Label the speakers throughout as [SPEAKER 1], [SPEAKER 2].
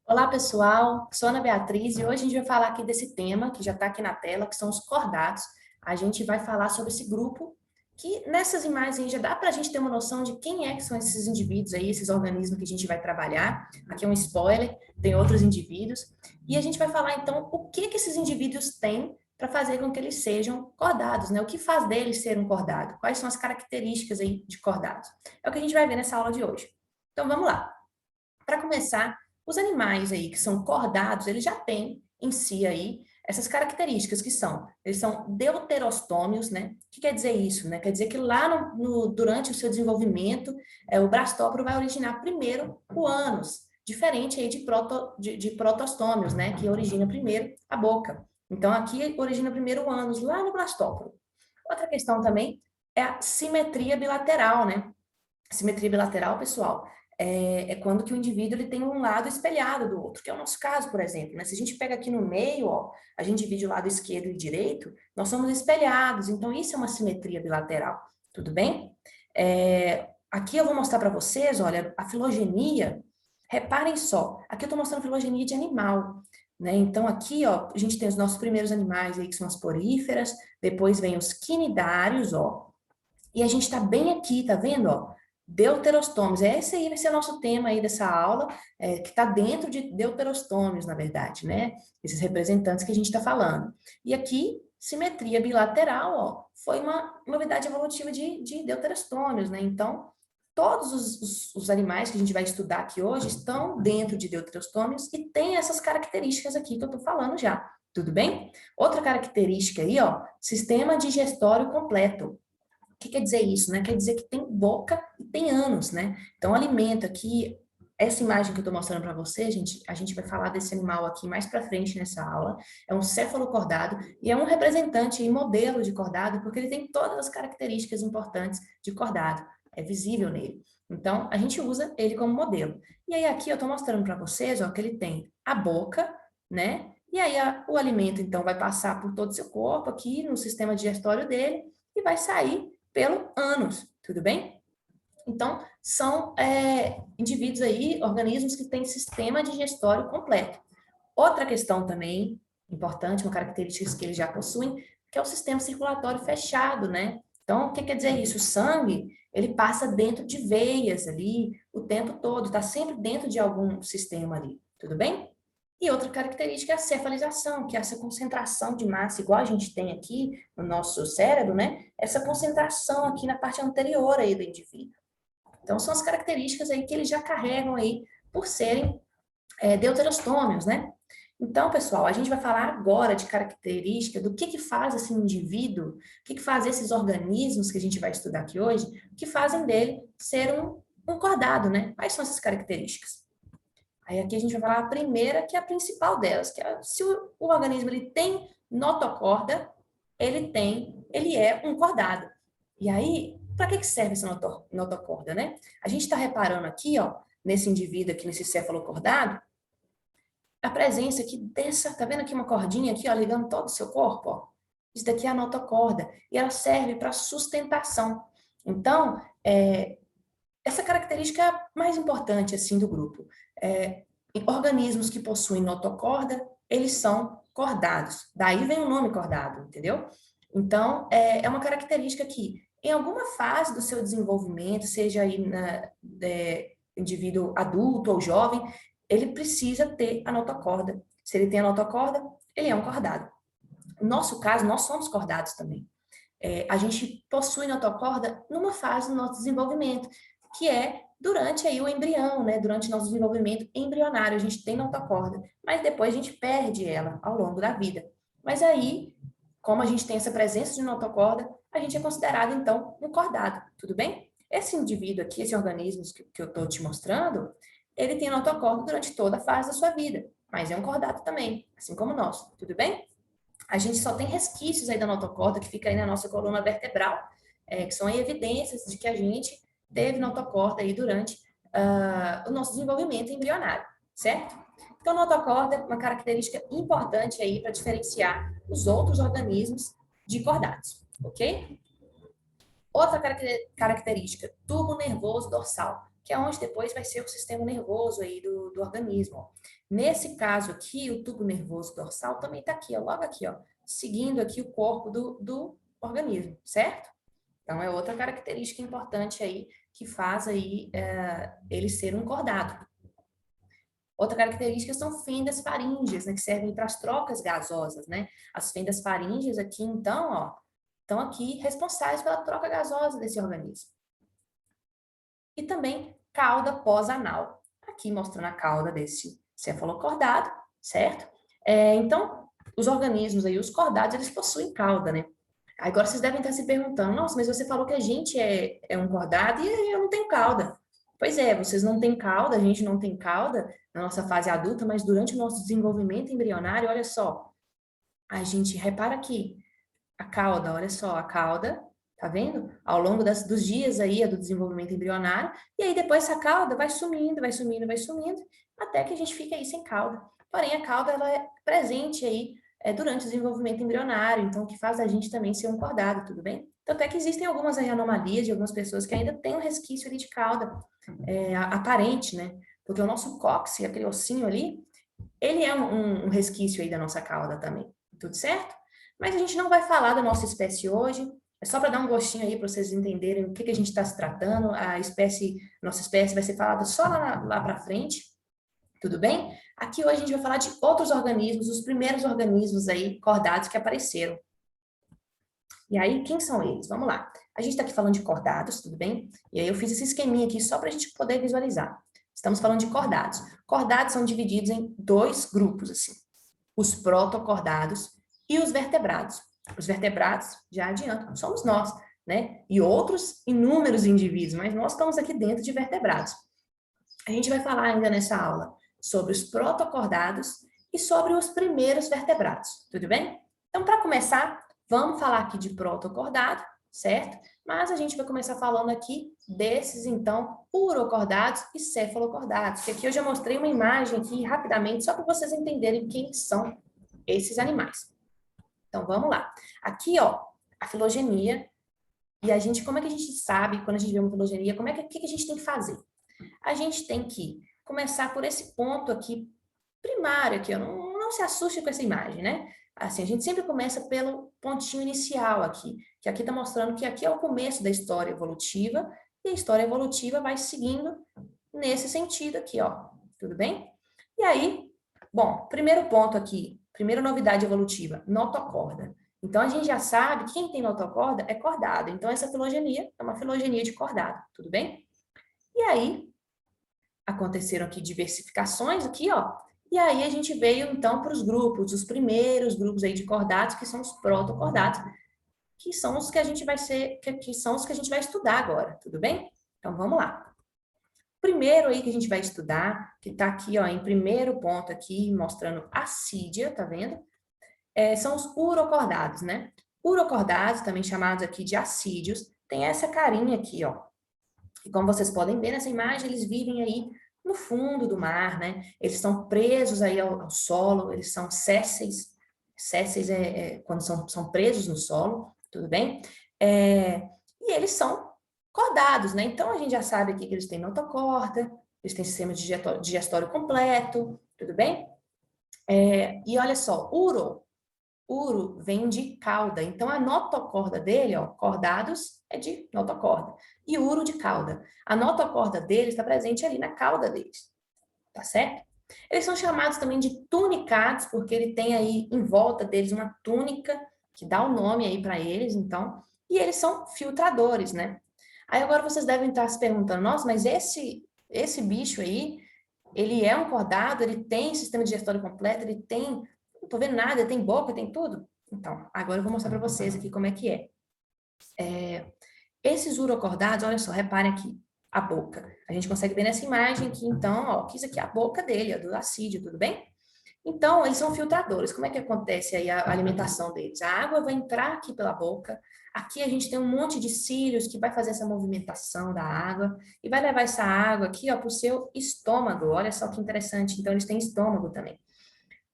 [SPEAKER 1] Olá, pessoal. Sou Ana Beatriz e hoje a gente vai falar aqui desse tema que já está aqui na tela, que são os cordados. A gente vai falar sobre esse grupo que nessas imagens já dá para a gente ter uma noção de quem é que são esses indivíduos aí, esses organismos que a gente vai trabalhar. Aqui é um spoiler, tem outros indivíduos. E a gente vai falar então o que que esses indivíduos têm para fazer com que eles sejam cordados, né? O que faz deles ser um cordado? Quais são as características aí de cordados? É o que a gente vai ver nessa aula de hoje. Então vamos lá. Para começar, os animais aí que são cordados, eles já têm em si aí essas características que são, eles são deuterostômios, né? O que quer dizer isso, né? Quer dizer que lá durante o seu desenvolvimento, o brastóporo vai originar primeiro o ânus, diferente aí de protostômios, né? Que origina primeiro a boca. Então, aqui origina primeiro o ânus, lá no blastóporo. Outra questão também é a simetria bilateral, né? Simetria bilateral, pessoal, é quando que o indivíduo ele tem um lado espelhado do outro, que é o nosso caso, por exemplo, né? Se a gente pega aqui no meio, ó, a gente divide o lado esquerdo e direito, nós somos espelhados, então isso é uma simetria bilateral, tudo bem? Aqui eu vou mostrar para vocês, olha, a filogenia, reparem só, aqui eu estou mostrando filogenia de animal, né? Então aqui, ó, a gente tem os nossos primeiros animais aí, que são as poríferas, depois vem os quinidários, ó, e a gente está bem aqui, tá vendo, ó? Deuterostômios. Esse aí vai ser o nosso tema aí dessa aula, que está dentro de deuterostômios, na verdade, né? Esses representantes que a gente está falando. E aqui, simetria bilateral, ó, foi uma novidade evolutiva de deuterostômios, né? Então, todos os animais que a gente vai estudar aqui hoje estão dentro de deuterostômios e tem essas características aqui que eu estou falando já. Tudo bem? Outra característica aí, ó, sistema digestório completo. O que quer dizer isso, né? Quer dizer que tem boca e tem ânus, né? Então, o alimento aqui, essa imagem que eu estou mostrando para você, gente, a gente vai falar desse animal aqui mais para frente nessa aula, é um cefalocordado e é um representante e modelo de cordado, porque ele tem todas as características importantes de cordado, é visível nele. Então, a gente usa ele como modelo. E aí, aqui eu estou mostrando para vocês, ó, que ele tem a boca, né? E aí, o alimento, então, vai passar por todo o seu corpo aqui, no sistema digestório dele, e vai sair pelo ânus, tudo bem? Então, são indivíduos aí, organismos que têm sistema digestório completo. Outra questão também importante, uma característica que eles já possuem, que é o sistema circulatório fechado, né? Então, o que quer dizer isso? O sangue, ele passa dentro de veias ali o tempo todo, está sempre dentro de algum sistema ali, tudo bem? E outra característica é a cefalização, que é essa concentração de massa, igual a gente tem aqui no nosso cérebro, né? Essa concentração aqui na parte anterior aí do indivíduo. Então, são as características aí que eles já carregam aí por serem deuterostômios, né? Então, pessoal, a gente vai falar agora de característica do que faz esse indivíduo, o que faz esses organismos que a gente vai estudar aqui hoje, que fazem dele ser um cordado, né? Quais são essas características? Aí aqui a gente vai falar a primeira, que é a principal delas, que é se o organismo ele tem notocorda, ele é um cordado. E aí, para que serve essa notocorda, né? A gente está reparando aqui, ó, nesse indivíduo aqui, nesse cefalocordado, a presença aqui dessa, tá vendo aqui uma cordinha aqui, ó, ligando todo o seu corpo, ó? Isso daqui é a notocorda, e ela serve para sustentação. Então, essa característica é a mais importante, assim, do grupo. Organismos que possuem notocorda, eles são cordados. Daí vem o nome cordado, entendeu? Então, é uma característica que, em alguma fase do seu desenvolvimento, seja aí indivíduo adulto ou jovem, ele precisa ter a notocorda. Se ele tem a notocorda, ele é um cordado. No nosso caso, nós somos cordados também. A gente possui notocorda numa fase do nosso desenvolvimento, que é durante aí o embrião, né? Durante o nosso desenvolvimento embrionário, a gente tem notocorda, mas depois a gente perde ela ao longo da vida. Mas aí, como a gente tem essa presença de notocorda, a gente é considerado, então, um cordado, tudo bem? Esse indivíduo aqui, esse organismo que eu estou te mostrando, ele tem notocorda durante toda a fase da sua vida, mas é um cordado também, assim como nós, tudo bem? A gente só tem resquícios aí da notocorda que fica aí na nossa coluna vertebral, que são aí evidências de que a gente teve notocorda aí durante o nosso desenvolvimento embrionário, certo? Então, notocorda é uma característica importante aí para diferenciar os outros organismos de cordados, ok? Outra característica, tubo nervoso dorsal. que é onde depois vai ser o sistema nervoso aí do organismo. Ó. Nesse caso aqui, o tubo nervoso dorsal também está aqui, ó, logo aqui, ó, seguindo aqui o corpo do organismo, certo? Então, é outra característica importante aí que faz aí ele ser um cordado. Outra característica são fendas faríngeas, né, que servem para as trocas gasosas, né? As fendas faríngeas aqui, então, ó, estão aqui responsáveis pela troca gasosa desse organismo. E também cauda pós-anal, aqui mostrando a cauda desse cefalocordado, certo? Então, os organismos aí, os cordados, eles possuem cauda, né? Agora vocês devem estar se perguntando, nossa, mas você falou que a gente é um cordado e eu não tenho cauda. Pois é, vocês não têm cauda, a gente não tem cauda na nossa fase adulta, mas durante o nosso desenvolvimento embrionário, olha só, a gente repara aqui, a cauda, olha só, a cauda, tá vendo? Ao longo dos dias aí do desenvolvimento embrionário, e aí depois essa cauda vai sumindo, vai sumindo, vai sumindo, até que a gente fica aí sem cauda. Porém, a cauda, ela é presente aí durante o desenvolvimento embrionário, então o que faz a gente também ser um cordado, tudo bem? Tanto é que existem algumas anomalias de algumas pessoas que ainda têm um resquício ali de cauda aparente, né? Porque o nosso cóccix, aquele ossinho ali, ele é um resquício aí da nossa cauda também, tudo certo? Mas a gente não vai falar da nossa espécie hoje, é só para dar um gostinho aí para vocês entenderem o que a gente está se tratando, nossa espécie vai ser falada só lá para frente, tudo bem? Aqui hoje a gente vai falar de outros organismos, os primeiros organismos aí cordados que apareceram. E aí, quem são eles? Vamos lá. A gente está aqui falando de cordados, tudo bem? E aí eu fiz esse esqueminha aqui só para a gente poder visualizar. Estamos falando de cordados. Cordados são divididos em dois grupos, assim. Os protocordados e os vertebrados. Os vertebrados, já adianto, somos nós, né? E outros inúmeros indivíduos, mas nós estamos aqui dentro de vertebrados. A gente vai falar ainda nessa aula sobre os protocordados e sobre os primeiros vertebrados, tudo bem? Então, para começar, vamos falar aqui de protocordado, certo? Mas a gente vai começar falando aqui desses, então, urocordados e cefalocordados, que aqui eu já mostrei uma imagem aqui rapidamente, só para vocês entenderem quem são esses animais. Então, vamos lá. Aqui, ó, a filogenia, e a gente, como é que a gente sabe, quando a gente vê uma filogenia, o que a gente tem que fazer? A gente tem que começar por esse ponto aqui, primário aqui, ó, não se assuste com essa imagem, né? Assim, a gente sempre começa pelo pontinho inicial aqui, que aqui está mostrando que aqui é o começo da história evolutiva, e a história evolutiva vai seguindo nesse sentido aqui, ó, tudo bem? E aí, bom, primeiro ponto aqui, primeira novidade evolutiva, notocorda. Então, a gente já sabe que quem tem notocorda é cordado, então essa filogenia é uma filogenia de cordado, tudo bem? E aí, aconteceram aqui diversificações aqui, ó, e aí a gente veio, então, para os grupos, os primeiros grupos aí de cordados, que são os protocordados, que são os que a gente vai que são os que a gente vai estudar agora, tudo bem? Então, vamos lá. Primeiro aí que a gente vai estudar, que está aqui, ó, em primeiro ponto aqui, mostrando assídia, tá vendo? São os urocordados, né? Urocordados, também chamados aqui de assídios, tem essa carinha aqui, ó. E como vocês podem ver nessa imagem, eles vivem aí no fundo do mar, né? Eles estão presos aí ao solo, eles são sésseis. Sésseis quando são presos no solo, tudo bem? E eles são cordados, né? Então, a gente já sabe aqui que eles têm notocorda, eles têm sistema digestório completo, tudo bem? E olha só, uro vem de cauda, então a notocorda dele, ó, cordados é de notocorda, e uro de cauda. A notocorda deles está presente ali na cauda deles, tá certo? Eles são chamados também de tunicados, porque ele tem aí em volta deles uma túnica, que dá o nome aí para eles, então, e eles são filtradores, né? Aí agora vocês devem estar se perguntando, nossa, mas esse bicho aí, ele é um cordado, ele tem sistema digestório completo, ele tem, não tô vendo nada, ele tem boca, tem tudo? Então, agora eu vou mostrar para vocês aqui como é que é. Esses urocordados, olha só, reparem aqui, a boca. A gente consegue ver nessa imagem aqui, então, ó, que isso aqui é a boca dele, ó, do assídio, tudo bem? Então, eles são filtradores. Como é que acontece aí a alimentação deles? A água vai entrar aqui pela boca. Aqui a gente tem um monte de cílios que vai fazer essa movimentação da água e vai levar essa água aqui, ó, para o seu estômago. Olha só que interessante. Então, eles têm estômago também.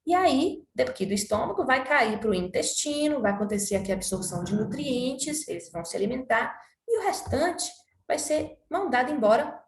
[SPEAKER 1] E aí, daqui do estômago, vai cair para o intestino, vai acontecer aqui a absorção de nutrientes, eles vão se alimentar, e o restante vai ser mandado embora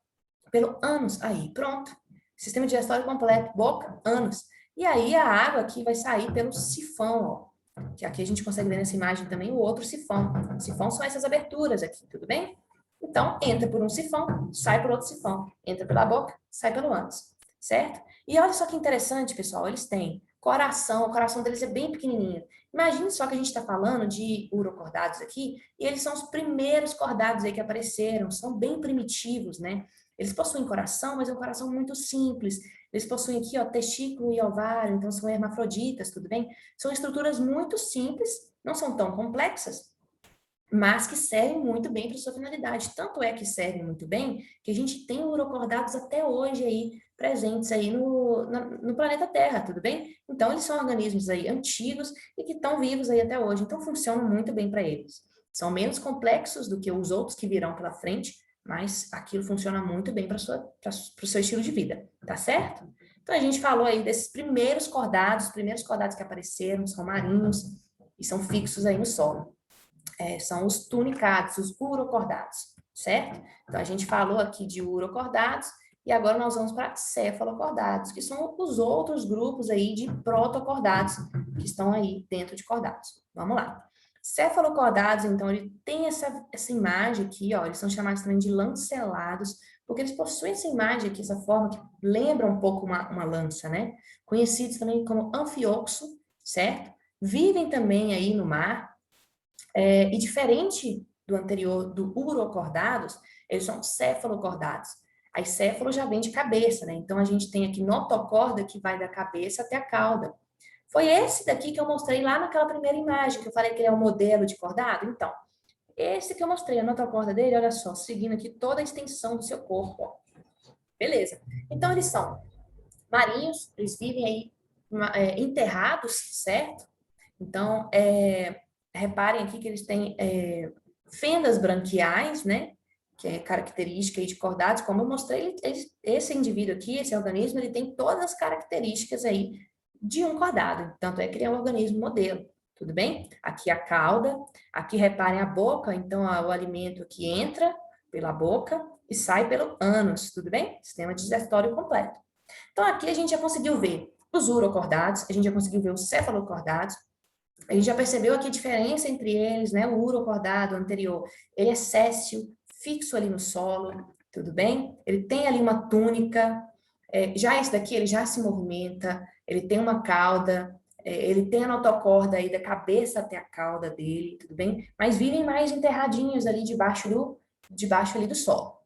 [SPEAKER 1] pelo ânus. Aí, pronto. Sistema digestório completo, boca, ânus. E aí a água aqui vai sair pelo sifão, ó. Que aqui a gente consegue ver nessa imagem também o outro sifão. Sifão são essas aberturas aqui, tudo bem? Então, entra por um sifão, sai por outro sifão. Entra pela boca, sai pelo ânus, certo? E olha só que interessante, pessoal, eles têm coração, o coração deles é bem pequenininho. Imagine só que a gente está falando de urocordados aqui, e eles são os primeiros cordados aí que apareceram, são bem primitivos, né? Eles possuem coração, mas é um coração muito simples. Eles possuem aqui, ó, testículo e ovário, então são hermafroditas, tudo bem? São estruturas muito simples, não são tão complexas, mas que servem muito bem para sua finalidade. Tanto é que servem muito bem que a gente tem urocordados até hoje aí presentes aí no planeta Terra, tudo bem? Então eles são organismos aí antigos e que estão vivos aí até hoje, então funcionam muito bem para eles. São menos complexos do que os outros que virão pela frente, mas aquilo funciona muito bem para o seu estilo de vida, tá certo? Então a gente falou aí desses primeiros cordados, os primeiros cordados que apareceram, são marinhos e são fixos aí no solo. São os tunicados, os urocordados, certo? Então, a gente falou aqui de urocordados e agora nós vamos para cefalocordados, que são os outros grupos aí de protocordados que estão aí dentro de cordados. Vamos lá. Cefalocordados, então, ele tem essa imagem aqui, ó, eles são chamados também de lancelados, porque eles possuem essa imagem aqui, essa forma que lembra um pouco uma lança, né? Conhecidos também como anfioxo, certo? Vivem também aí no mar, e diferente do anterior, do urocordados, eles são cefalocordados. Aí céfalo já vem de cabeça, né? Então a gente tem aqui notocorda que vai da cabeça até a cauda. Foi esse daqui que eu mostrei lá naquela primeira imagem, que eu falei que ele é um modelo de cordado. Então, esse que eu mostrei, a notocorda dele, olha só, seguindo aqui toda a extensão do seu corpo, ó. Beleza. Então eles são marinhos, eles vivem aí enterrados, certo? Então, reparem aqui que eles têm fendas branquiais, né? Que é característica aí de cordados. Como eu mostrei, esse indivíduo aqui, esse organismo, ele tem todas as características aí de um cordado. Tanto é que ele é um organismo modelo, tudo bem? Aqui a cauda, aqui reparem a boca, então o alimento aqui entra pela boca e sai pelo ânus, tudo bem? Sistema digestório completo. Então aqui a gente já conseguiu ver os urocordados, a gente já conseguiu ver os cefalocordados, a gente já percebeu aqui a diferença entre eles, né? O urocordado anterior, ele é séssil, fixo ali no solo, tudo bem? Ele tem ali uma túnica, já esse daqui, ele já se movimenta, ele tem uma cauda, ele tem a notocorda aí da cabeça até a cauda dele, tudo bem? Mas vivem mais enterradinhos ali debaixo ali do solo,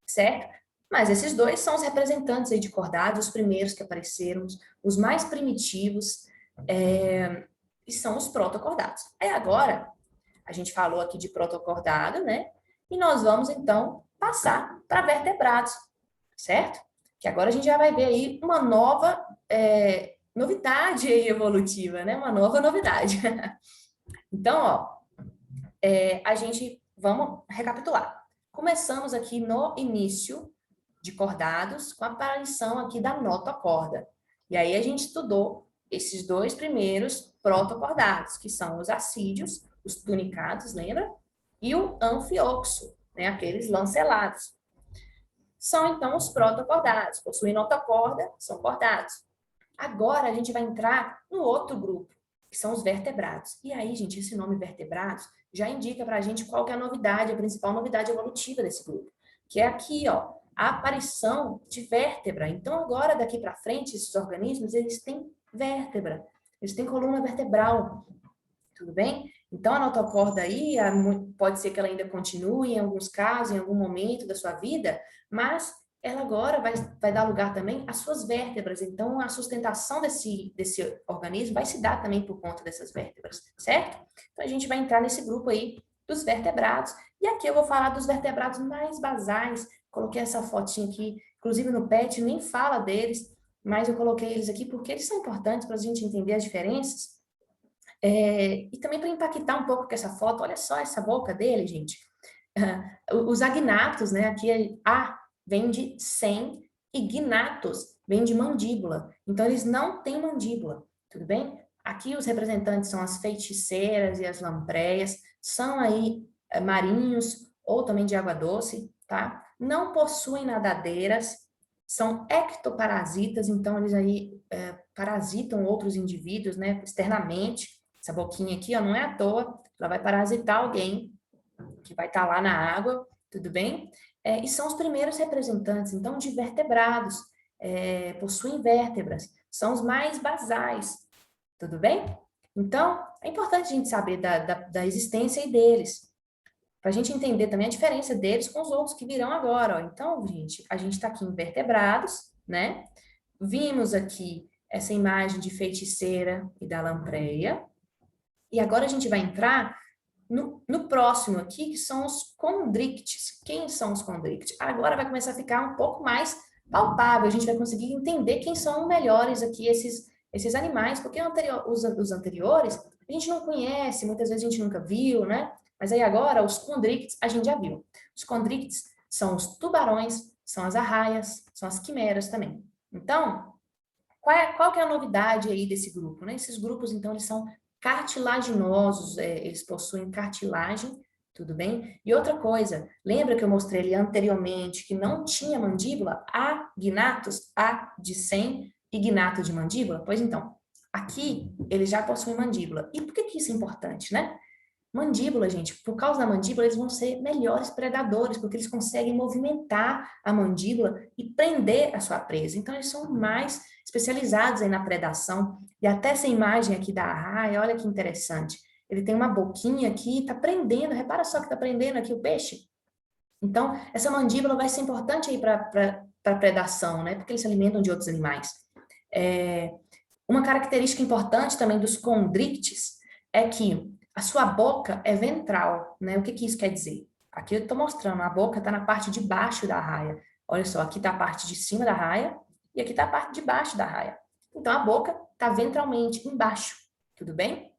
[SPEAKER 1] certo? Mas esses dois são os representantes aí de cordados, os primeiros que apareceram, os mais primitivos, e são os protocordados. Aí agora, a gente falou aqui de protocordado, né? E nós vamos, então, passar para vertebrados, certo? Que agora a gente já vai ver aí uma nova novidade evolutiva, né? Uma nova novidade. Então, ó, vamos recapitular. Começamos aqui no início de cordados, com a aparição aqui da notocorda. E aí a gente estudou esses dois primeiros protocordados, que são os assídeos, os tunicados, lembra? E o anfioxo, né? Aqueles lancelados. São, então, os protocordados. Possuem notocorda, são cordados. Agora a gente vai entrar no outro grupo, que são os vertebrados. E aí, gente, esse nome vertebrados já indica para a gente qual que é a novidade, a principal novidade evolutiva desse grupo. Que é aqui, ó, a aparição de vértebra. Então, agora, daqui para frente, esses organismos, eles têm vértebra. Eles têm coluna vertebral. Tudo bem? Então, a notocorda aí, pode ser que ela ainda continue em alguns casos, em algum momento da sua vida, mas ela agora vai dar lugar também às suas vértebras. Então, a sustentação desse organismo vai se dar também por conta dessas vértebras, certo? Então, a gente vai entrar nesse grupo aí dos vertebrados. E aqui eu vou falar dos vertebrados mais basais. Coloquei essa fotinha aqui, inclusive no PET, nem fala deles, mas eu coloquei eles aqui porque eles são importantes para a gente entender as diferenças. E também para impactar um pouco com essa foto, olha só essa boca dele, gente. Os agnatos, né? Aqui A vem de sem e gnatos vem de mandíbula. Então, eles não têm mandíbula, tudo bem? Aqui os representantes são as feiticeiras e as lampreias, são aí marinhos ou também de água doce, tá? não possuem nadadeiras, são ectoparasitas, então eles aí parasitam outros indivíduos, né, externamente. Essa boquinha aqui, ó, não é à toa, ela vai parasitar alguém que vai estar lá na água, tudo bem? E são os primeiros representantes, então, de vertebrados, possuem vértebras, são os mais basais, tudo bem? Então, é importante a gente saber da existência aí deles, para a gente entender também a diferença deles com os outros que virão agora. Ó. Então, gente, a gente está aqui em vertebrados, né? Vimos aqui essa imagem de feiticeira e da lampreia. E agora a gente vai entrar no próximo aqui, que são os condrictes. Quem são os condrictes? Agora vai começar a ficar um pouco mais palpável, a gente vai conseguir entender quem são melhores aqui esses animais, porque os anteriores a gente não conhece, muitas vezes a gente nunca viu, né? Mas aí agora os condrictes a gente já viu. Os condrictes são os tubarões, são as arraias, são as quimeras também. Então, qual que é a novidade aí desse grupo, né? Esses grupos, então, eles são cartilaginosos, eles possuem cartilagem, tudo bem? E outra coisa, lembra que eu mostrei ali anteriormente que não tinha mandíbula? Agnatus, A de 100 e gnato de mandíbula? Pois então, aqui eles já possuem mandíbula. E por que isso é importante, né? Mandíbula, gente, por causa da mandíbula, eles vão ser melhores predadores, porque eles conseguem movimentar a mandíbula e prender a sua presa. Então, eles são mais especializados aí na predação. E até essa imagem aqui da arraia, olha que interessante. Ele tem uma boquinha aqui, está prendendo, repara só que está prendendo aqui o peixe. Então, essa mandíbula vai ser importante aí para a predação, né? Porque eles se alimentam de outros animais. Uma característica importante também dos condrictes é que a sua boca é ventral, né? O que isso quer dizer? Aqui eu estou mostrando, a boca está na parte de baixo da raia. Olha só, aqui está a parte de cima da raia e aqui está a parte de baixo da raia. Então, a boca está ventralmente embaixo, tudo bem?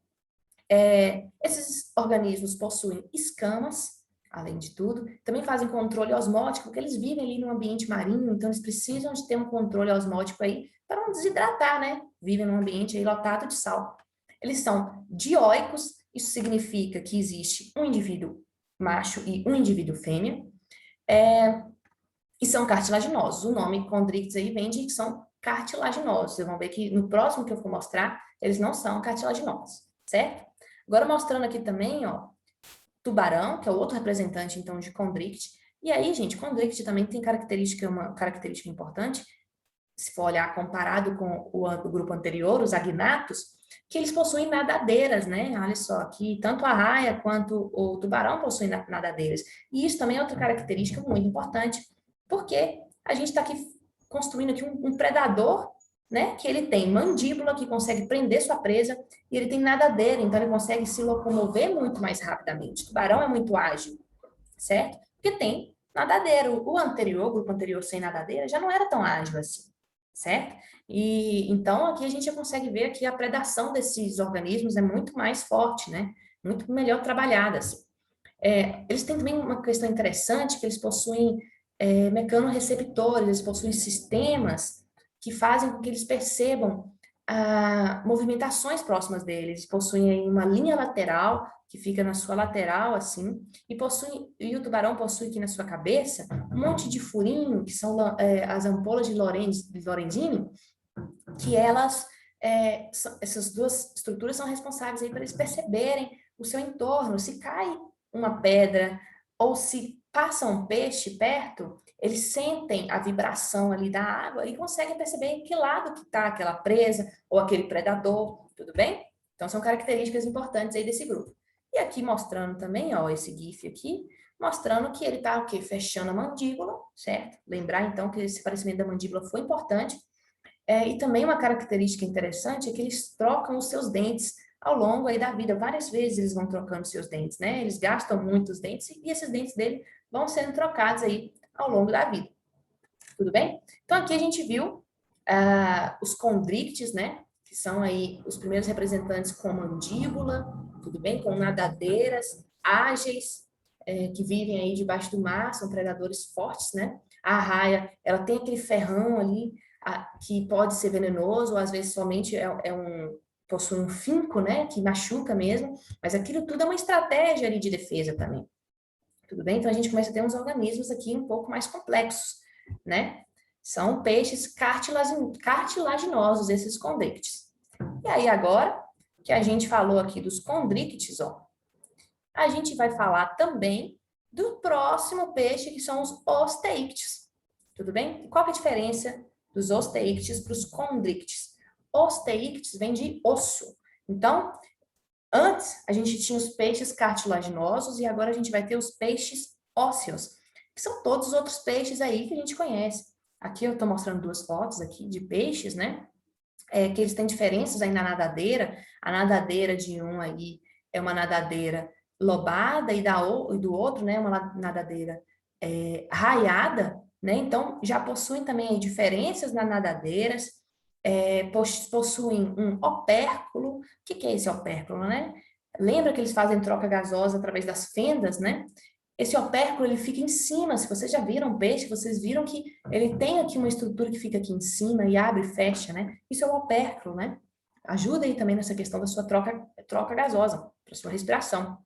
[SPEAKER 1] Esses organismos possuem escamas, além de tudo, também fazem controle osmótico, porque eles vivem ali no ambiente marinho, então eles precisam de ter um controle osmótico aí para não desidratar, né? Vivem num ambiente aí lotado de sal. Eles são dioicos, isso significa que existe um indivíduo macho e um indivíduo fêmea, e são cartilaginosos. O nome condrictes aí vem de que são cartilaginosos. Vocês vão ver que no próximo que eu for mostrar, eles não são cartilaginosos, certo? Agora mostrando aqui também, ó, tubarão, que é o outro representante, então, de condricte. E aí, gente, condricte também tem uma característica importante, se for olhar comparado com o grupo anterior, os agnatos, que eles possuem nadadeiras, né? Olha só, aqui tanto a arraia quanto o tubarão possuem nadadeiras. E isso também é outra característica muito importante, porque a gente está aqui construindo aqui um predador, né? Que ele tem mandíbula, que consegue prender sua presa, e ele tem nadadeira, então ele consegue se locomover muito mais rapidamente. O tubarão é muito ágil, certo? Porque tem nadadeiro. O grupo anterior sem nadadeira, já não era tão ágil assim, certo? E então aqui a gente já consegue ver que a predação desses organismos é muito mais forte, né? Muito melhor trabalhada, assim. Eles têm também uma questão interessante, que eles possuem mecanorreceptores, eles possuem sistemas que fazem com que eles percebam movimentações próximas deles. Eles possuem aí uma linha lateral, que fica na sua lateral, assim, e o tubarão possui aqui na sua cabeça um monte de furinho, que são as ampolas de Lorenzini, que essas duas estruturas são responsáveis aí para eles perceberem o seu entorno. Se cai uma pedra ou se passa um peixe perto, eles sentem a vibração ali da água e conseguem perceber em que lado que está aquela presa ou aquele predador, tudo bem? Então, são características importantes aí desse grupo. E aqui mostrando também, ó, esse GIF aqui, mostrando que ele está o quê? Fechando a mandíbula, certo? Lembrar, então, que esse aparecimento da mandíbula foi importante. E também uma característica interessante é que eles trocam os seus dentes ao longo aí da vida. Várias vezes eles vão trocando seus dentes, né? Eles gastam muitos dentes e esses dentes dele vão sendo trocados aí ao longo da vida. Tudo bem? Então, aqui a gente viu os condrictes, né? Que são aí os primeiros representantes com mandíbula, tudo bem? Com nadadeiras, ágeis, que vivem aí debaixo do mar, são predadores fortes, né? A arraia, ela tem aquele ferrão ali, que pode ser venenoso, ou às vezes somente possui um finco, né? Que machuca mesmo, mas aquilo tudo é uma estratégia ali de defesa também. Tudo bem? Então, a gente começa a ter uns organismos aqui um pouco mais complexos, né? São peixes cartilaginosos, esses condrícteis. E aí, agora que a gente falou aqui dos condrícteis, ó, a gente vai falar também do próximo peixe, que são os osteícteos. Tudo bem? E qual que é a diferença dos osteícteos para os condrícteis? Osteícteis vem de osso. Então, antes a gente tinha os peixes cartilaginosos e agora a gente vai ter os peixes ósseos, que são todos os outros peixes aí que a gente conhece. Aqui eu estou mostrando duas fotos aqui de peixes, né? Que eles têm diferenças aí na nadadeira. A nadadeira de um aí é uma nadadeira lobada e do outro, né, uma nadadeira raiada, né? Então já possuem também aí diferenças nas nadadeiras, possuem um opérculo. O que é esse opérculo, né? Lembra que eles fazem troca gasosa através das fendas, né? Esse opérculo, ele fica em cima. Se vocês já viram peixe, vocês viram que ele tem aqui uma estrutura que fica aqui em cima e abre e fecha, né? Isso é o opérculo, né? Ajuda aí também nessa questão da sua troca gasosa, para sua respiração.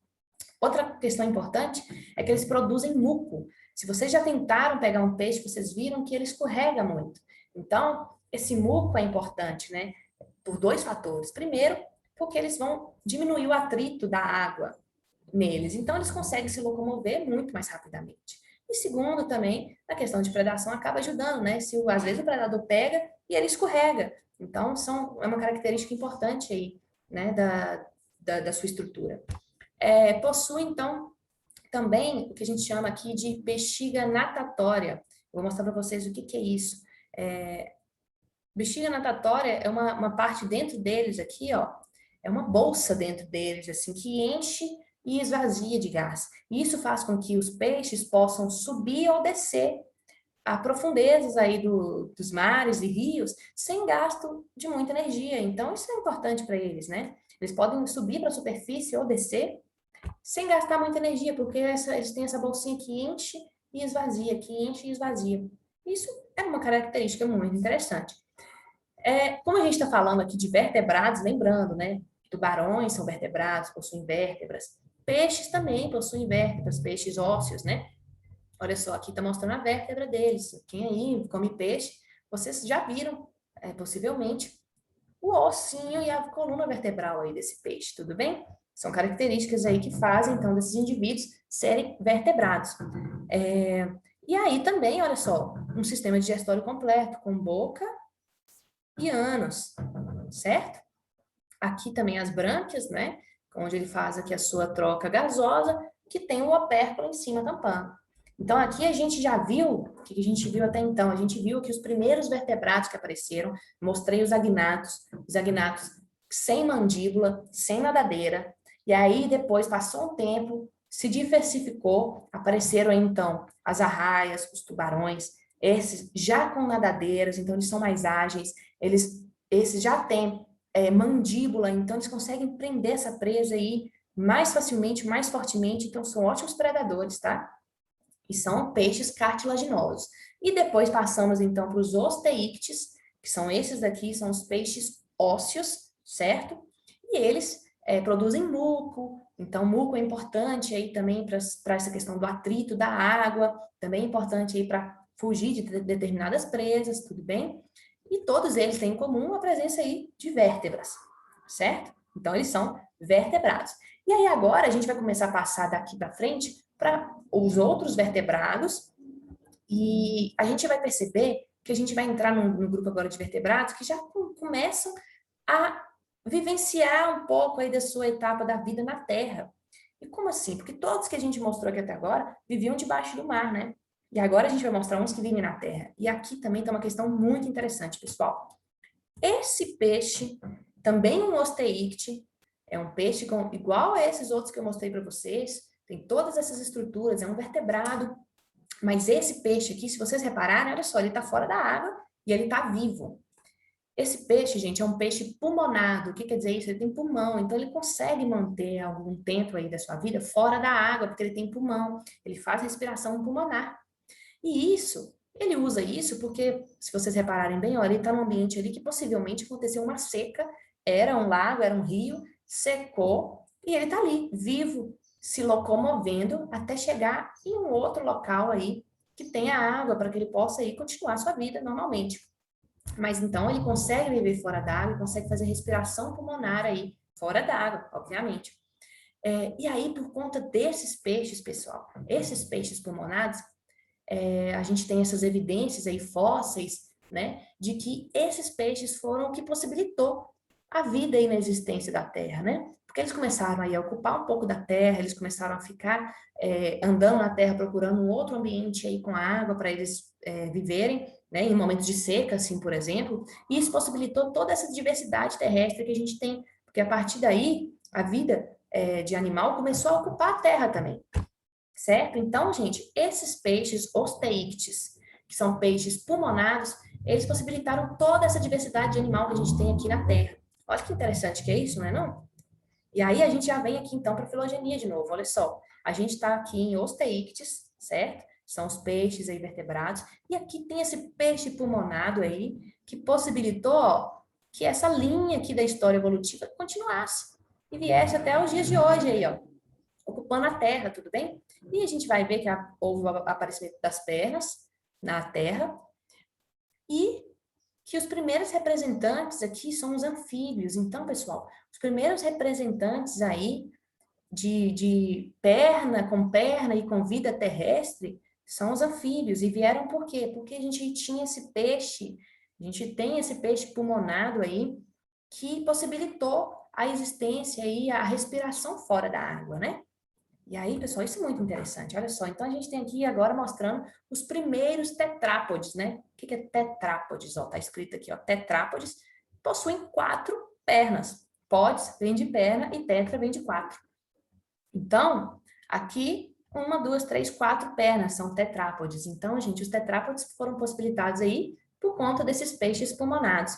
[SPEAKER 1] Outra questão importante é que eles produzem muco. Se vocês já tentaram pegar um peixe, vocês viram que ele escorrega muito. Então, esse muco é importante, né? Por dois fatores. Primeiro, porque eles vão diminuir o atrito da água neles. Então, eles conseguem se locomover muito mais rapidamente. E segundo, também, na questão de predação, acaba ajudando, né? Se às vezes o predador pega e ele escorrega. Então, é uma característica importante aí, né, da sua estrutura. Possui, então, também o que a gente chama aqui de bexiga natatória. Vou mostrar para vocês o que é isso. Bexiga natatória é uma parte dentro deles aqui, ó, é uma bolsa dentro deles, assim, que enche e esvazia de gás. Isso faz com que os peixes possam subir ou descer a profundezas aí dos mares e rios sem gasto de muita energia. Então, isso é importante para eles, né? Eles podem subir para a superfície ou descer sem gastar muita energia, porque eles têm essa bolsinha que enche e esvazia, que enche e esvazia. Isso é uma característica muito interessante. Como a gente está falando aqui de vertebrados, lembrando, né? Tubarões são vertebrados, possuem vértebras. Peixes também possuem vértebras, peixes ósseos, né? Olha só, aqui está mostrando a vértebra deles. Quem aí come peixe, vocês já viram, possivelmente, o ossinho e a coluna vertebral aí desse peixe, tudo bem? São características aí que fazem, então, desses indivíduos serem vertebrados. E aí também, olha só, um sistema digestório completo, com boca e ânus, certo? Aqui também as brânquias, né? Onde ele faz aqui a sua troca gasosa, que tem o opérculo em cima tampando. Então, aqui a gente já viu, o que a gente viu até então? A gente viu que os primeiros vertebrados que apareceram, mostrei os agnatos sem mandíbula, sem nadadeira, e aí depois passou um tempo, se diversificou, apareceram aí, então as arraias, os tubarões, esses já com nadadeiras, então eles são mais ágeis, esses já têm mandíbula, então eles conseguem prender essa presa aí mais facilmente, mais fortemente, então são ótimos predadores, tá? E são peixes cartilaginosos. E depois passamos então para os osteíctes, que são esses daqui, são os peixes ósseos, certo? E eles produzem muco, então muco é importante aí também para essa questão do atrito da água, também é importante aí para fugir de determinadas presas, tudo bem? E todos eles têm em comum a presença aí de vértebras, certo? Então, eles são vertebrados. E aí, agora, a gente vai começar a passar daqui para frente para os outros vertebrados e a gente vai perceber que a gente vai entrar no grupo agora de vertebrados que já começam a vivenciar um pouco aí da sua etapa da vida na Terra. E como assim? Porque todos que a gente mostrou aqui até agora viviam debaixo do mar, né? E agora a gente vai mostrar uns que vivem na terra. E aqui também tem uma questão muito interessante, pessoal. Esse peixe, também um osteícte, é um peixe igual a esses outros que eu mostrei para vocês, tem todas essas estruturas, é um vertebrado. Mas esse peixe aqui, se vocês repararem, olha só, ele está fora da água e ele está vivo. Esse peixe, gente, é um peixe pulmonado. O que quer dizer isso? Ele tem pulmão, então ele consegue manter algum tempo aí da sua vida fora da água, porque ele tem pulmão, ele faz respiração pulmonar. E isso, ele usa isso porque, se vocês repararem bem, olha, ele está num ambiente ali que possivelmente aconteceu uma seca, era um lago, era um rio, secou, e ele está ali, vivo, se locomovendo até chegar em um outro local aí que tenha água para que ele possa aí continuar sua vida normalmente. Mas então ele consegue viver fora d'água, consegue fazer respiração pulmonar aí fora d'água, obviamente. E aí, por conta desses peixes, pessoal, esses peixes pulmonares, a gente tem essas evidências aí fósseis, né, de que esses peixes foram o que possibilitou a vida aí na existência da Terra, né? Porque eles começaram aí a ocupar um pouco da Terra, eles começaram a ficar andando na Terra procurando um outro ambiente aí com água para eles viverem, né, em momentos de seca, assim, por exemplo, e isso possibilitou toda essa diversidade terrestre que a gente tem, porque a partir daí a vida de animal começou a ocupar a Terra também. Certo? Então, gente, esses peixes osteíctes, que são peixes pulmonares, eles possibilitaram toda essa diversidade de animal que a gente tem aqui na Terra. Olha que interessante que é isso, não é não? E aí a gente já vem aqui então para a filogenia de novo. Olha só, a gente está aqui em osteíctes, certo? São os peixes aí vertebrados. E aqui tem esse peixe pulmonado aí que possibilitou ó, que essa linha aqui da história evolutiva continuasse e viesse até os dias de hoje aí, ó, ocupando a Terra, tudo bem? E a gente vai ver que houve o aparecimento das pernas na Terra e que os primeiros representantes aqui são os anfíbios. Então, pessoal, os primeiros representantes aí de perna com perna e com vida terrestre são os anfíbios. E vieram por quê? Porque a gente tinha esse peixe, a gente tem esse peixe pulmonado aí que possibilitou a existência e a respiração fora da água, né? E aí, pessoal, isso é muito interessante. Olha só, então a gente tem aqui agora mostrando os primeiros tetrápodes, né? O que é tetrápodes? Ó, tá escrito aqui, ó, tetrápodes possuem 4 pernas. Pods vem de perna e tetra vem de 4. Então, aqui, 1, 2, 3, 4 pernas são tetrápodes. Então, gente, os tetrápodes foram possibilitados aí por conta desses peixes pulmonados.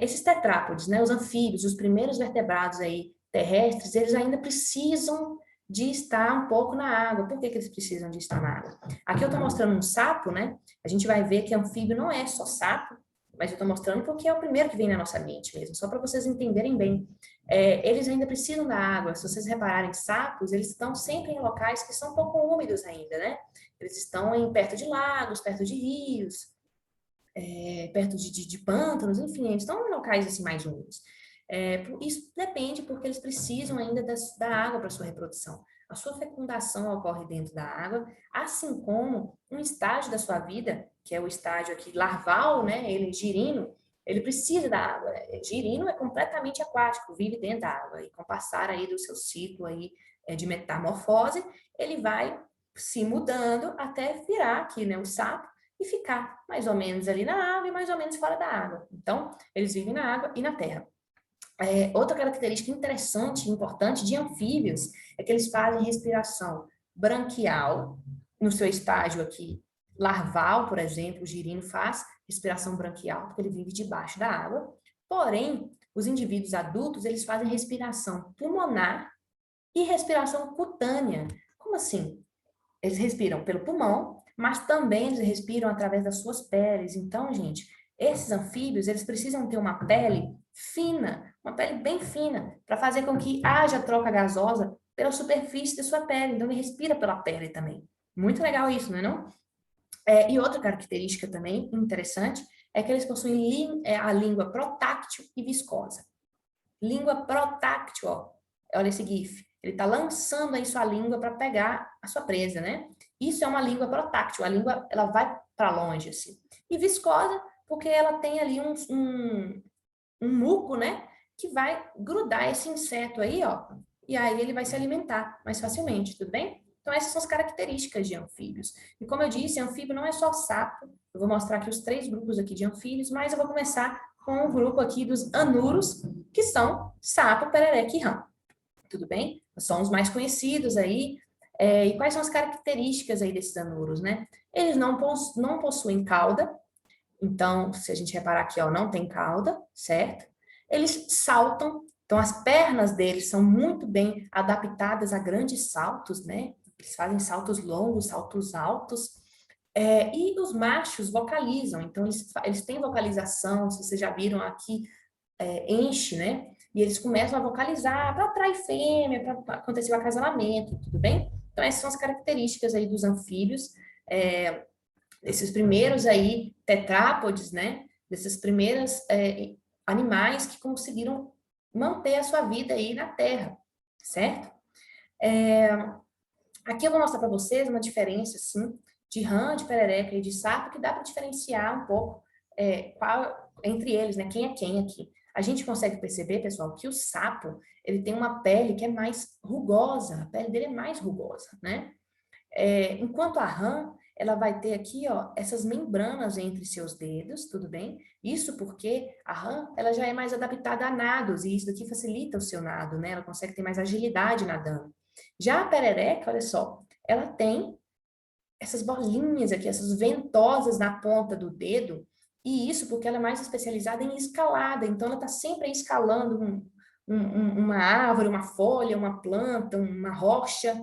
[SPEAKER 1] Esses tetrápodes, né, os anfíbios, os primeiros vertebrados aí terrestres, eles ainda precisam de estar um pouco na água. Por que que eles precisam de estar na água? Aqui eu estou mostrando um sapo, né? A gente vai ver que anfíbio não é só sapo, mas eu estou mostrando porque é o primeiro que vem na nossa mente mesmo, só para vocês entenderem bem. Eles ainda precisam da água. Se vocês repararem, sapos, eles estão sempre em locais que são um pouco úmidos ainda, né? Eles estão perto de lagos, perto de rios, perto de pântanos, enfim, eles estão em locais assim mais úmidos. Isso depende porque eles precisam ainda da água para sua reprodução. A sua fecundação ocorre dentro da água, assim como um estágio da sua vida, que é o estágio aqui larval, né, ele girino, ele precisa da água. Girino é completamente aquático, vive dentro da água, e com o passar aí do seu ciclo aí, de metamorfose, ele vai se mudando até virar aqui, né, o sapo, e ficar mais ou menos ali na água e mais ou menos fora da água. Então, eles vivem na água e na terra. Outra característica interessante e importante de anfíbios é que eles fazem respiração branquial, no seu estágio aqui larval, por exemplo, o girino faz respiração branquial, porque ele vive debaixo da água. Porém, os indivíduos adultos, eles fazem respiração pulmonar e respiração cutânea. Como assim? Eles respiram pelo pulmão, mas também eles respiram através das suas peles. Então, gente, esses anfíbios, eles precisam ter uma pele fina, uma pele bem fina, para fazer com que haja troca gasosa pela superfície da sua pele. Então, ele respira pela pele também. Muito legal isso, não é não? E outra característica também interessante é que eles possuem a língua protáctil e viscosa. Língua protáctil, ó. Olha esse GIF. Ele está lançando aí sua língua para pegar a sua presa, né? Isso é uma língua protáctil. A língua, ela vai para longe, assim. E viscosa, porque ela tem ali um muco, né? Que vai grudar esse inseto aí, ó. E aí ele vai se alimentar mais facilmente, tudo bem? Então, essas são as características de anfíbios. E como eu disse, anfíbio não é só sapo. Eu vou mostrar aqui os 3 grupos aqui de anfíbios, mas eu vou começar com o grupo aqui dos anuros, que são sapo, perereca e rã. Tudo bem? São os mais conhecidos aí. E quais são as características aí desses anuros, né? Eles não possuem cauda. Então, se a gente reparar aqui, ó, não tem cauda, certo? Eles saltam. Então, as pernas deles são muito bem adaptadas a grandes saltos, né? Eles fazem saltos longos, saltos altos. E os machos vocalizam. Então, eles têm vocalização. Se vocês já viram aqui, enche, né? e eles começam a vocalizar para atrair fêmea, para acontecer o acasalamento, tudo bem? Então, essas são as características aí dos anfíbios, esses primeiros aí tetrápodes, né? Desses primeiros animais que conseguiram manter a sua vida aí na Terra, certo? Aqui eu vou mostrar para vocês uma diferença, assim, de rã, de perereca e de sapo, que dá para diferenciar um pouco qual entre eles, né? Quem é quem aqui. A gente consegue perceber, pessoal, que o sapo, ele tem uma pele que é mais rugosa, a pele dele é mais rugosa, né? Enquanto a rã, ela vai ter aqui, ó, essas membranas entre seus dedos, tudo bem? Isso porque a rã, ela já é mais adaptada a nados, e isso daqui facilita o seu nado, né? Ela consegue ter mais agilidade nadando. Já a perereca, olha só, ela tem essas bolinhas aqui, essas ventosas na ponta do dedo, e isso porque ela é mais especializada em escalada, então ela está sempre escalando uma árvore, uma folha, uma planta, uma rocha.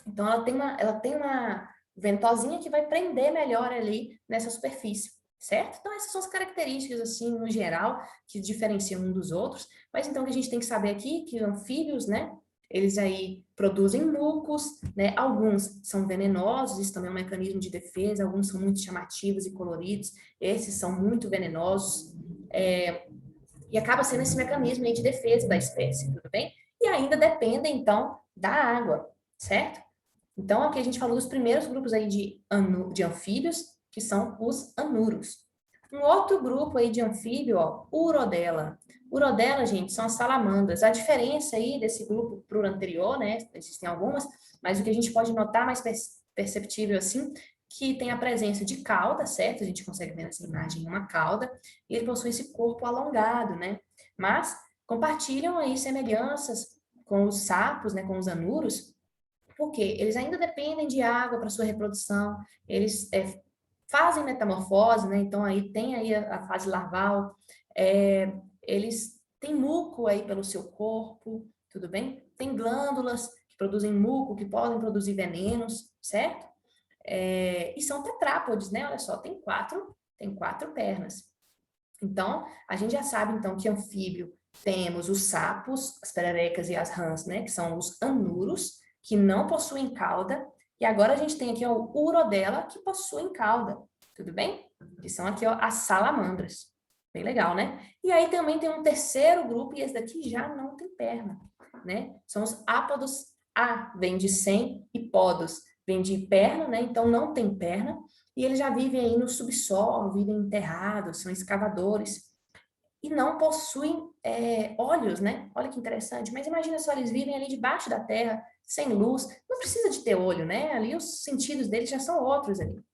[SPEAKER 1] Então ela tem uma ventosinha que vai prender melhor ali nessa superfície, certo? Então essas são as características, assim, no geral, que diferenciam um dos outros, mas então o que a gente tem que saber aqui, que anfíbios, né, eles aí produzem mucos, né? Alguns são venenosos, isso também é um mecanismo de defesa, alguns são muito chamativos e coloridos, esses são muito venenosos, e acaba sendo esse mecanismo aí de defesa da espécie, tudo bem? E ainda dependem, então, da água, certo? Então, aqui a gente falou dos primeiros grupos aí de anfíbios, que são os anuros. Um outro grupo aí de anfíbio, ó, urodela. Urodela, gente, são as salamandras. A diferença aí desse grupo para o anterior, né? Existem algumas, mas o que a gente pode notar mais perceptível assim, que tem a presença de cauda, certo? A gente consegue ver nessa imagem uma cauda, e ele possui esse corpo alongado, né? Mas compartilham aí semelhanças com os sapos, né? Com os anuros, porque eles ainda dependem de água para sua reprodução, eles fazem metamorfose, né? Então aí tem aí a fase larval, eles têm muco aí pelo seu corpo, tudo bem? Tem glândulas que produzem muco, que podem produzir venenos, certo? E são tetrápodes, né? Olha só, tem quatro pernas. Então, a gente já sabe então que anfíbio temos os sapos, as pererecas e as rãs, né? Que são os anuros, que não possuem cauda. E agora a gente tem aqui ó, o urodela, que possuem cauda. Tudo bem? Que são aqui ó, as salamandras. Bem legal, né? E aí também tem um terceiro grupo, e esse daqui já não tem perna, né? São os ápodos. A vem de sem e podos vem de perna, né? Então não tem perna. E eles já vivem aí no subsolo, vivem enterrados, são escavadores. E não possuem olhos, né? Olha que interessante. Mas imagina só, eles vivem ali debaixo da terra, sem luz. Não precisa de ter olho, né? Ali os sentidos deles já são outros ali.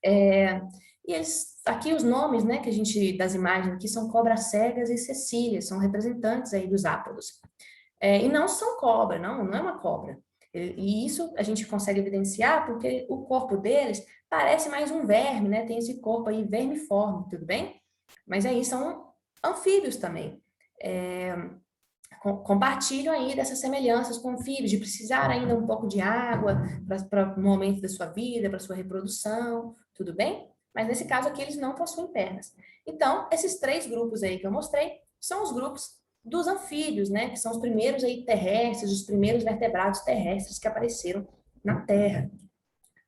[SPEAKER 1] E eles, aqui os nomes, né, que a gente, das imagens aqui, são cobras cegas e cecílias, são representantes aí dos ápodos. E não são cobra, não é uma cobra. E isso a gente consegue evidenciar porque o corpo deles parece mais um verme, né? Tem esse corpo aí vermiforme, tudo bem? Mas aí são anfíbios também. Compartilham aí dessas semelhanças com anfíbios, de precisar ainda um pouco de água para o momento da sua vida, para sua reprodução, tudo bem? Mas nesse caso aqui eles não possuem pernas. Então, esses três grupos aí que eu mostrei são os grupos dos anfíbios, né? Que são os primeiros aí terrestres, os primeiros vertebrados terrestres que apareceram na Terra.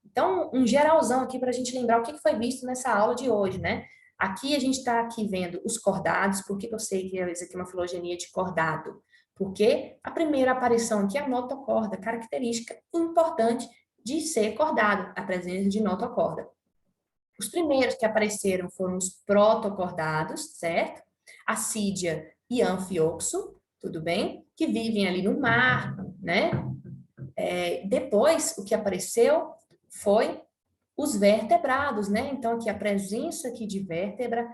[SPEAKER 1] Então, um geralzão aqui para a gente lembrar o que foi visto nessa aula de hoje, né? Aqui a gente está aqui vendo os cordados. Por que eu sei que isso aqui é uma filogenia de cordado? Porque a primeira aparição aqui é a notocorda, característica importante de ser cordado, a presença de notocorda. Os primeiros que apareceram foram os protocordados, certo? Assídia e Anfioxo, tudo bem? Que vivem ali no mar, né? Depois, o que apareceu foi os vertebrados, né? Então, aqui a presença aqui de vértebra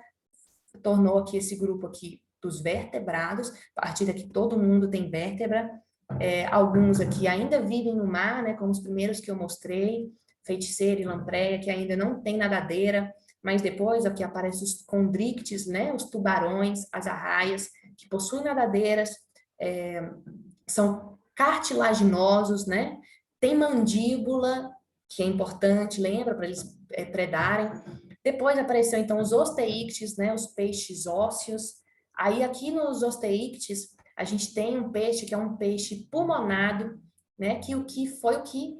[SPEAKER 1] tornou aqui esse grupo aqui dos vertebrados. A partir daqui todo mundo tem vértebra. Alguns aqui ainda vivem no mar, né? Como os primeiros que eu mostrei, feiticeira e lampreia, que ainda não tem nadadeira, mas depois aqui aparecem os condrictes, né? Os tubarões, as arraias, que possuem nadadeiras, são cartilaginosos, né? Tem mandíbula, que é importante, lembra, para eles predarem. Depois apareceu, então, os osteíctes, né? Os peixes ósseos. Aí aqui nos osteíctes, a gente tem um peixe que é um peixe pulmonado, né? Que foi o que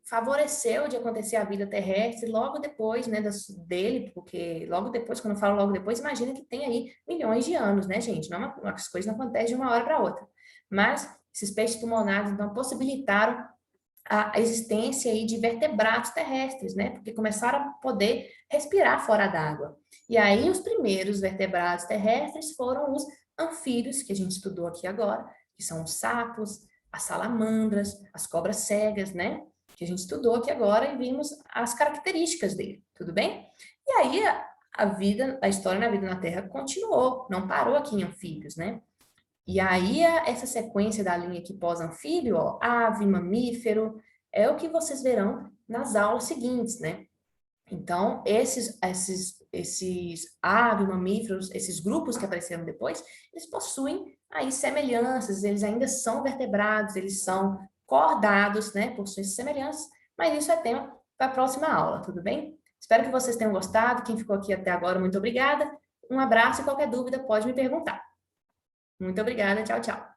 [SPEAKER 1] favoreceu de acontecer a vida terrestre logo depois, né, dele, porque logo depois, quando eu falo logo depois, imagina que tem aí milhões de anos, né, gente? Não, as coisas não acontecem de uma hora para outra. Mas esses peixes pulmonados, então, possibilitaram a existência aí de vertebrados terrestres, né? Porque começaram a poder respirar fora d'água. E aí os primeiros vertebrados terrestres foram os anfíbios, que a gente estudou aqui agora, que são os sapos, as salamandras, as cobras cegas, né? Que a gente estudou aqui agora e vimos as características dele, tudo bem? E aí a vida, a história na vida na Terra continuou, não parou aqui em anfíbios, né? E aí, essa sequência da linha aqui pós-anfíbio, ó, ave, mamífero, é o que vocês verão nas aulas seguintes, né? Então, esses ave, mamíferos, esses grupos que apareceram depois, eles possuem aí semelhanças, eles ainda são vertebrados, eles são cordados, né? Possuem semelhanças, mas isso é tema para a próxima aula, tudo bem? Espero que vocês tenham gostado. Quem ficou aqui até agora, muito obrigada. Um abraço e qualquer dúvida pode me perguntar. Muito obrigada, tchau, tchau.